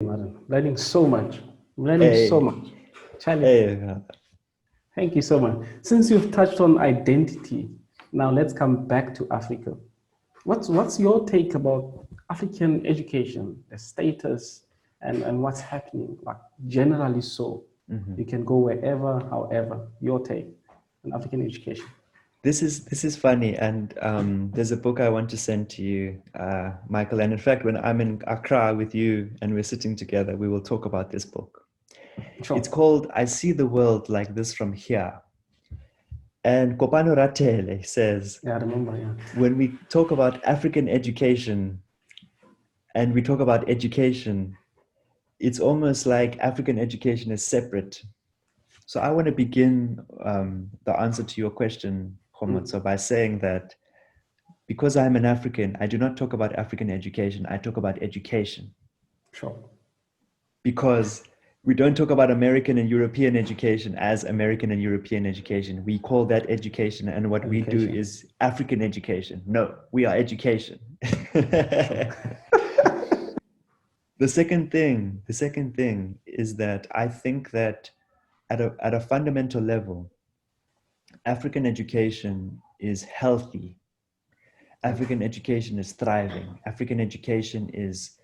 Martin. Learning so much. Learning so Hey, much. Charlie, hey, thank you so much. Since you've touched on identity, now let's come back to Africa. What's your take about African education, the status, and what's happening, like generally so? mhm. You can go wherever, however, your take on African education. This is funny, and there's a book I want to send to you, Michael. And in fact, when I'm in Accra with you and we're sitting together, we will talk about this book. It's Sure. called "I See the World Like This from Here." And Kopano Ratele says, Yeah, I remember, yeah. when we talk about African education and we talk about education, it's almost like African education is separate. So I want to begin the answer to your question, Khomotso, by saying that because I'm an African, I do not talk about African education. I talk about education. Sure. Because we don't talk about American and European education as American and European education. We call that education, and what we do Education. is African education. No, we are education. Sure. The second thing is that I think that at a fundamental level, African education is healthy. Yeah. African education is thriving. African education is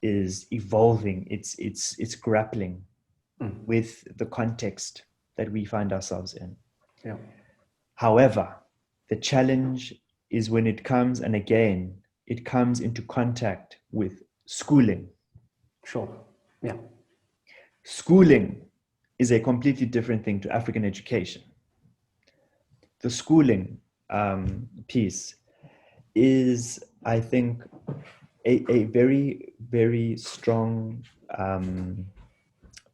evolving. It's grappling with the context that we find ourselves in. Yeah. However, the challenge is when it comes, and again, it comes into contact with schooling. Sure. Yeah. Schooling is a completely different thing to African education. The schooling piece is, I think, a very, very strong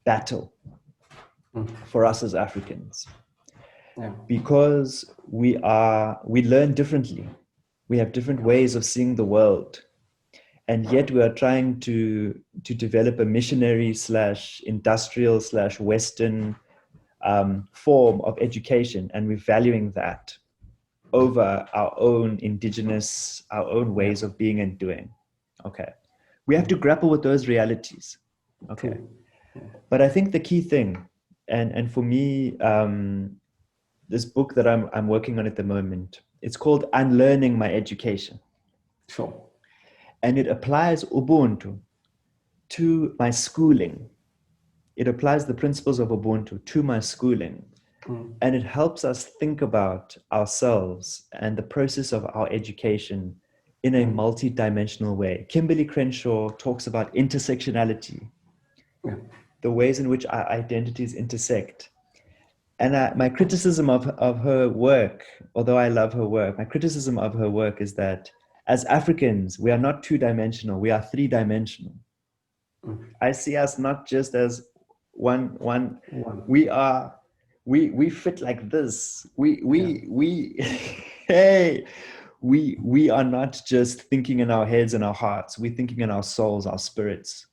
battle for us as Africans, Yeah. because we learn differently. We have different ways of seeing the world, and yet we are trying to develop a missionary slash industrial slash Western form of education, and we're valuing that over our own indigenous, our own Yeah. ways of being and doing. Okay, we have to grapple with those realities. Okay, True. but I think the key thing, and for me, this book that I'm working on at the moment, it's called Unlearning My Education, Sure. and it applies Ubuntu to my schooling. It applies the principles of Ubuntu to my schooling. And it helps us think about ourselves and the process of our education in a multi-dimensional way. Kimberly Crenshaw talks about intersectionality, Yeah. the ways in which our identities intersect. And my criticism of her work, although I love her work, my criticism of her work is that as Africans, we are not two-dimensional, we are three-dimensional. I see us not just as one. One. We are, we fit like this. Yeah. We hey, we are not just thinking in our heads and our hearts. We're thinking in our souls, our spirits.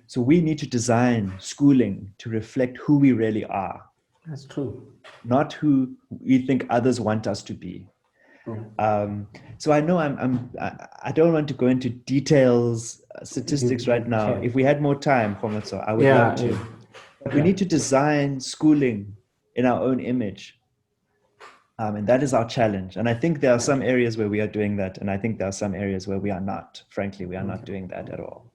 So we need to design schooling to reflect who we really are, That's true. not who we think others want us to be. So I know I don't want to go into details, statistics right You now. If can. we had more time, Khomatso, I would love Yeah. to. Yeah. But we Yeah. need to design schooling in our own image. And that is our challenge. And I think there are some areas where we are doing that. And I think there are some areas where we are not. Frankly, we are not doing that at all.